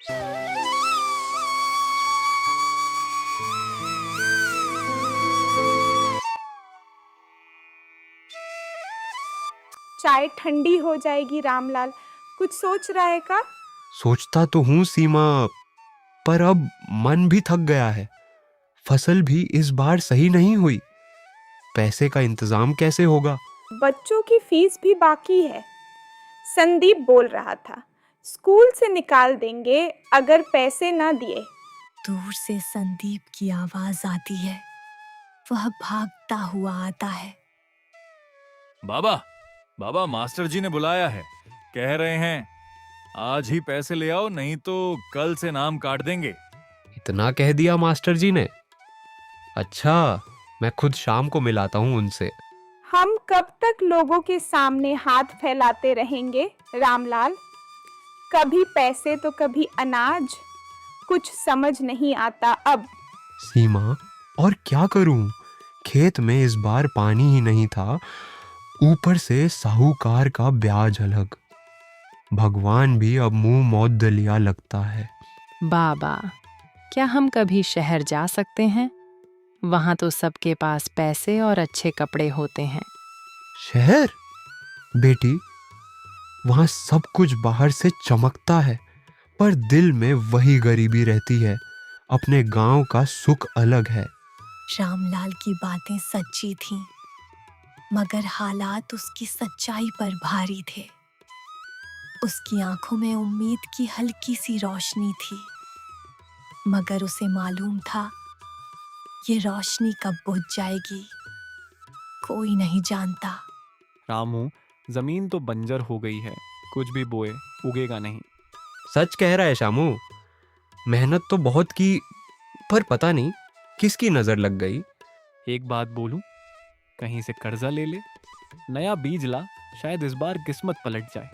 चाय ठंडी हो जाएगी रामलाल, कुछ सोच रहा है का? सोचता तो हूँ सीमा, पर अब मन भी थक गया है। फसल भी इस बार सही नहीं हुई। पैसे का इंतजाम कैसे होगा? बच्चों की फीस भी बाकी है। संदीप बोल रहा था स्कूल से निकाल देंगे अगर पैसे ना दिए। दूर से संदीप की आवाज आती है। वह भागता हुआ आता है। बाबा, बाबा मास्टर जी ने बुलाया है। कह रहे हैं आज ही पैसे ले आओ, नहीं तो कल से नाम काट देंगे। इतना कह दिया मास्टर जी ने? अच्छा, मैं खुद शाम को मिलाता हूँ उनसे। हम कब तक लोगों के सामने हाथ फैलाते रहेंगे रामलाल? कभी पैसे तो कभी अनाज, कुछ समझ नहीं आता अब। सीमा, और क्या करूं? खेत में इस बार पानी ही नहीं था, ऊपर से साहूकार का ब्याज अलग। भगवान भी अब मुंह मौत दलिया लगता है। बाबा, क्या हम कभी शहर जा सकते हैं? वहां तो सबके पास पैसे और अच्छे कपड़े होते हैं। शहर? बेटी, वहां सब कुछ बाहर से चमकता है, पर दिल में वही गरीबी रहती है। अपने गांव का सुख अलग है। रामलाल की बातें सच्ची थीं, मगर हालात उसकी सच्चाई पर भारी थे। उसकी आंखों में उम्मीद की हल्की सी रोशनी थी, मगर उसे मालूम था ये रोशनी कब बुझ जाएगी, कोई नहीं जानता। रामू, जमीन तो बंजर हो गई है, कुछ भी बोए उगेगा नहीं। सच कह रहा है शामू। मेहनत तो बहुत की, पर पता नहीं किसकी नजर लग गई। एक बात बोलूं, कहीं से कर्जा ले ले, नया बीज ला, शायद इस बार किस्मत पलट जाए।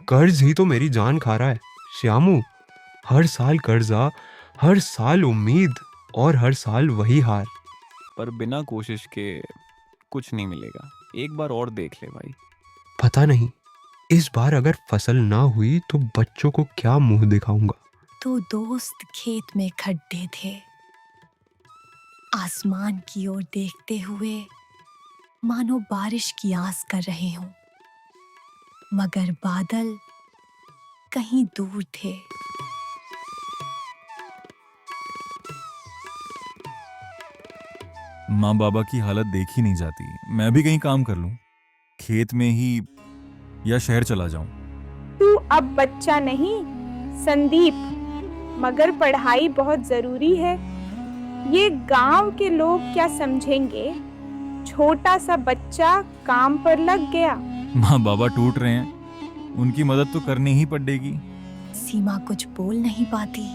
कर्ज ही तो मेरी जान खा रहा है श्यामू। हर साल कर्जा, हर साल उम्मीद, और हर साल वही हार। पर बिना कोशिश के कुछ नहीं मिलेगा। एक बार और देख ले भाई। पता नहीं इस बार अगर फसल ना हुई तो बच्चों को क्या मुंह दिखाऊंगा। तो दोस्त खेत में खड्डे थे। आसमान की ओर देखते हुए मानो बारिश की आस कर रहे हों, मगर बादल कहीं दूर थे। माँ बाबा की हालत देखी नहीं जाती। मैं भी कहीं काम कर लूं, खेत में ही, या शहर चला जाऊं। तू अब बच्चा नहीं संदीप, मगर पढ़ाई बहुत जरूरी है। ये गांव के लोग क्या समझेंगे? छोटा सा बच्चा काम पर लग गया। माँ बाबा टूट रहे हैं, उनकी मदद तो करनी ही पड़ेगी। सीमा कुछ बोल नहीं पाती,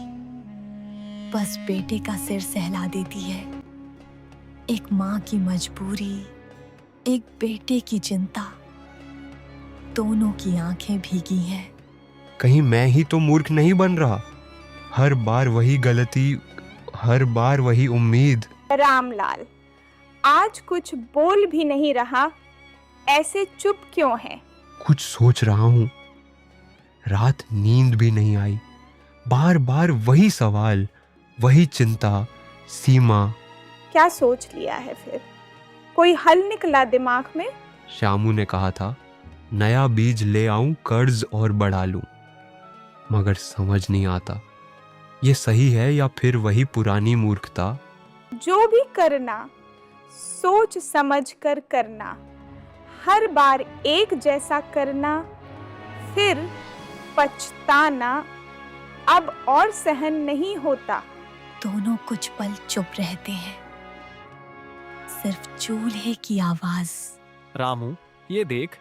बस बेटे का सिर सहला देती है। एक माँ की मजबूरी, एक बेटे की चिंता, दोनों की आंखें भीगी हैं। कहीं मैं ही तो मूर्ख नहीं बन रहा? हर बार वही गलती, हर बार वही उम्मीद। रामलाल, आज कुछ बोल भी नहीं रहा, ऐसे चुप क्यों है? कुछ सोच रहा हूं। रात नींद भी नहीं आई। बार बार वही सवाल, वही चिंता। सीमा, क्या सोच लिया है फिर? कोई हल निकला दिमाग में? श्यामू ने कहा था नया बीज ले आऊं, कर्ज और बढ़ा लूं, मगर समझ नहीं आता ये सही है या फिर वही पुरानी मूर्खता। जो भी करना सोच समझ कर करना, हर बार एक जैसा करना, फिर पछताना अब और सहन नहीं होता। दोनों कुछ पल चुप रहते हैं, सिर्फ चूल्हे की आवाज। रामू, ये देख,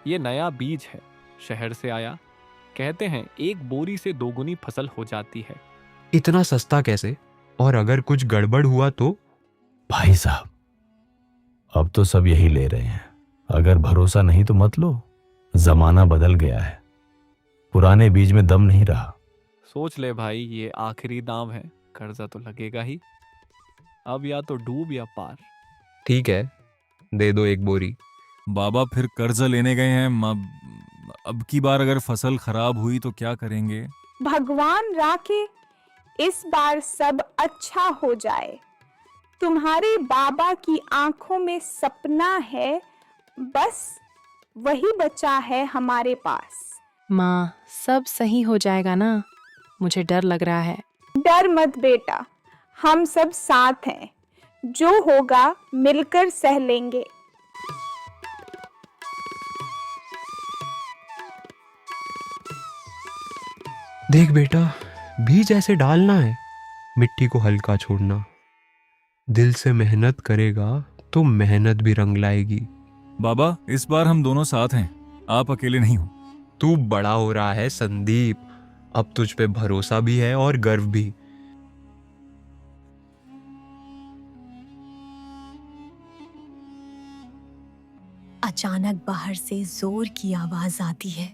ये नया बीज है, शहर से आया। कहते हैं एक बोरी से दोगुनी फसल हो जाती है। इतना सस्ता कैसे? और अगर कुछ गड़बड़ हुआ तो? भाई साहब, अब तो सब यही ले रहे हैं। अगर भरोसा नहीं तो मत लो, जमाना बदल गया है, पुराने बीज में दम नहीं रहा। सोच ले भाई, ये आखिरी दांव है, कर्जा तो लगेगा ही। अब या तो डूब या पार। ठीक है, दे दो एक बोरी। बाबा फिर कर्जा लेने गए हैं। अब की बार अगर फसल खराब हुई तो क्या करेंगे? भगवान राखे इस बार सब अच्छा हो जाए। तुम्हारे बाबा की आंखों में सपना है, बस वही बचा है हमारे पास। माँ, सब सही हो जाएगा ना? मुझे डर लग रहा है। डर मत बेटा, हम सब साथ हैं। जो होगा मिलकर सह लेंगे। देख बेटा, बीज ऐसे डालना है, मिट्टी को हल्का छोड़ना। दिल से मेहनत करेगा तो मेहनत भी रंग लाएगी। बाबा, इस बार हम दोनों साथ हैं, आप अकेले नहीं हो। तू बड़ा हो रहा है संदीप, अब तुझ पे भरोसा भी है और गर्व भी। अचानक बाहर से जोर की आवाज आती है।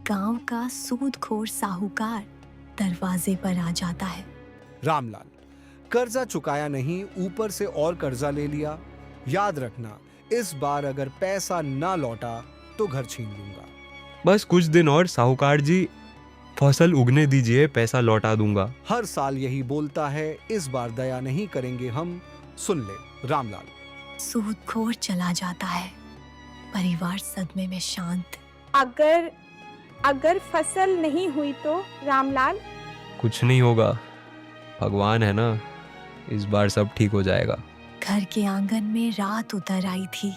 गांव का सूदखोर साहूकार दरवाजे पर आ जाता है। रामलाल, कर्जा चुकाया नहीं, ऊपर से और कर्जा ले लिया। याद रखना, इस बार अगर पैसा ना लौटा तो घर छीन लूंगा। बस कुछ दिन और साहूकार जी, फसल उगने दीजिए, पैसा लौटा दूंगा। हर साल यही बोलता है, इस बार दया नहीं करेंगे हम। सुन ले रामलाल। सूदखोर चला जाता है। परिवार सदमे में शांत। अगर फसल नहीं हुई तो रामलाल? कुछ नहीं होगा, भगवान है ना, इस बार सब ठीक हो जाएगा। घर के आंगन में रात उतर आई थी,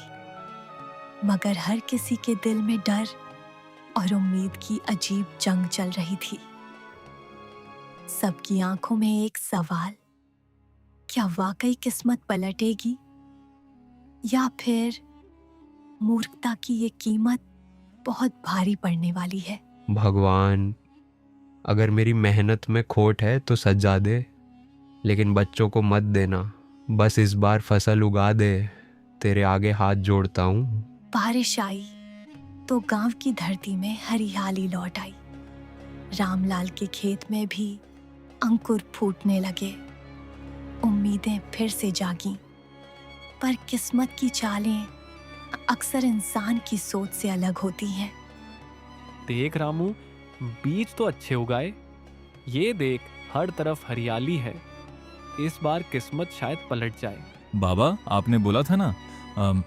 मगर हर किसी के दिल में डर और उम्मीद की अजीब जंग चल रही थी। सबकी आंखों में एक सवाल, क्या वाकई किस्मत पलटेगी या फिर मूर्खता की ये कीमत बहुत भारी पड़ने वाली है। भगवान, अगर मेरी मेहनत में खोट है तो सजा दे, लेकिन बच्चों को मत देना। बस इस बार फसल उगा दे, तेरे आगे हाथ जोड़ता हूँ। बारिश आई तो गांव की धरती में हरियाली लौट आई। रामलाल के खेत में भी अंकुर फूटने लगे। उम्मीदें फिर से जागीं, पर किस्मत की चालें अक्सर इंसान की सोच से अलग होती हैं। देख रामू, बीज तो अच्छे उगाए। ये देख, हर तरफ हरियाली है। इस बार किस्मत शायद पलट जाए। बाबा, आपने बोला था ना,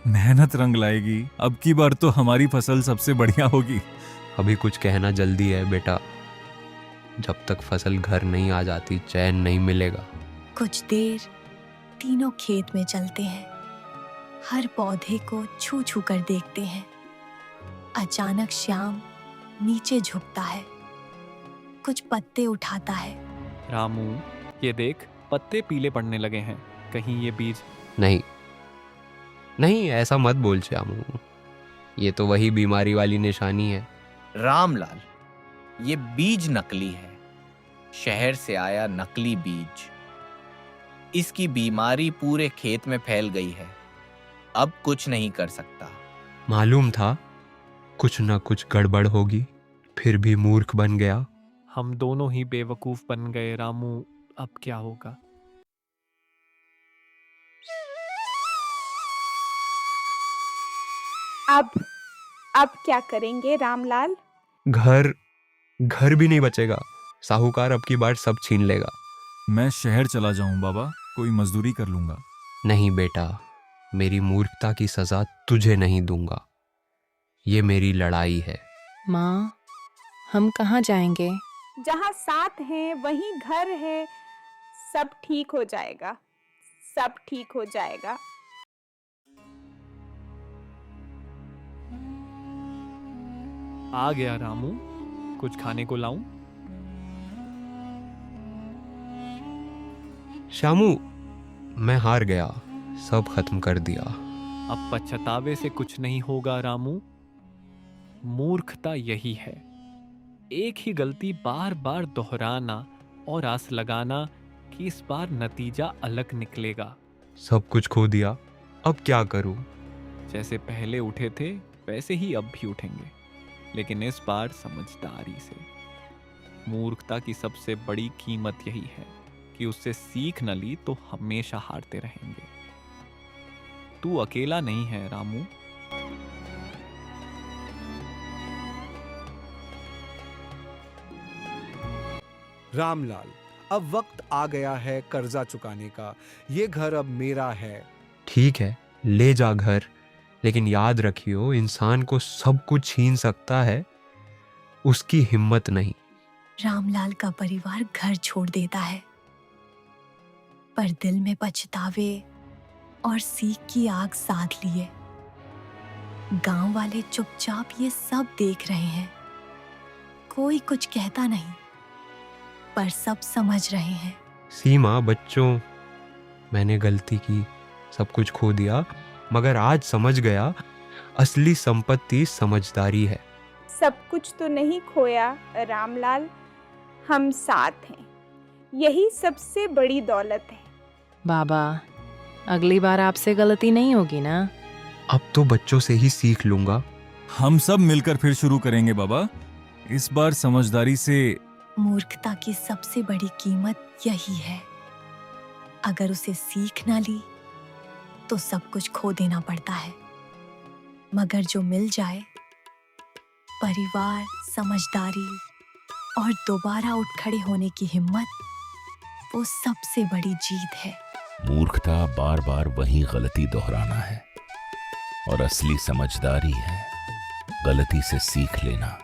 मेहनत रंग लाएगी। अब की बार तो हमारी फसल सबसे बढ़िया होगी। अभी कुछ कहना जल्दी है बेटा, जब तक फसल घर नहीं आ जाती चैन नहीं मिलेगा। कुछ देर तीनों खेत में चलते हैं, हर पौधे को छू छू कर देखते हैं। अचानक श्याम नीचे झुकता है, कुछ पत्ते उठाता है। रामू, ये देख, पत्ते पीले पड़ने लगे हैं। कहीं ये बीज? नहीं नहीं, ऐसा मत बोल श्यामू, ये तो वही बीमारी वाली निशानी है। रामलाल, ये बीज नकली है, शहर से आया नकली बीज। इसकी बीमारी पूरे खेत में फैल गई है, अब कुछ नहीं कर सकता। मालूम था कुछ ना कुछ गड़बड़ होगी, फिर भी मूर्ख बन गया। हम दोनों ही बेवकूफ बन गए रामू, अब क्या होगा? अब क्या करेंगे रामलाल? घर भी नहीं बचेगा, साहूकार अब की बार सब छीन लेगा। मैं शहर चला जाऊं बाबा, कोई मजदूरी कर लूंगा। नहीं बेटा, मेरी मूर्खता की सजा तुझे नहीं दूंगा, ये मेरी लड़ाई है। माँ, हम कहाँ जाएंगे? जहाँ साथ हैं वहीं घर है। सब ठीक हो जाएगा, सब ठीक हो जाएगा। आ गया रामू, कुछ खाने को लाऊं? श्यामू, मैं हार गया, सब खत्म कर दिया। अब पछतावे से कुछ नहीं होगा रामू। मूर्खता यही है, एक ही गलती बार बार दोहराना और आस लगाना कि इस बार नतीजा अलग निकलेगा। सब कुछ खो दिया, अब क्या करूं? जैसे पहले उठे थे वैसे ही अब भी उठेंगे, लेकिन इस बार समझदारी से। मूर्खता की सबसे बड़ी कीमत यही है कि उससे सीख न ली तो हमेशा हारते रहेंगे। तू अकेला नहीं है रामू। रामलाल, अब वक्त आ गया है कर्जा चुकाने का। ये घर अब मेरा है। ठीक है, ले जा घर, लेकिन याद रखियो, इंसान को सब कुछ छीन सकता है, उसकी हिम्मत नहीं। रामलाल का परिवार घर छोड़ देता है, पर दिल में पछतावे और सीख की आग साथ लिए। गांव वाले चुपचाप ये सब देख रहे हैं। कोई कुछ कहता नहीं, पर सब समझ रहे हैं। सीमा, बच्चों, मैंने गलती की, सब कुछ खो दिया, मगर आज समझ गया असली संपत्ति समझदारी है। सब कुछ तो नहीं खोया रामलाल, हम साथ हैं, यही सबसे बड़ी दौलत है। बाबा, अगली बार आपसे गलती नहीं होगी ना? अब तो बच्चों से ही सीख लूंगा। हम सब मिलकर फिर शुरू करेंगे बाबा, इस बार समझदारी से। मूर्खता की सबसे बड़ी कीमत यही है। अगर उसे सीख ना ली तो सब कुछ खो देना पड़ता है, मगर जो मिल जाए, परिवार, समझदारी और दोबारा उठ खड़े होने की हिम्मत, वो सबसे बड़ी जीत है। मूर्खता बार बार वही गलती दोहराना है, और असली समझदारी है गलती से सीख लेना।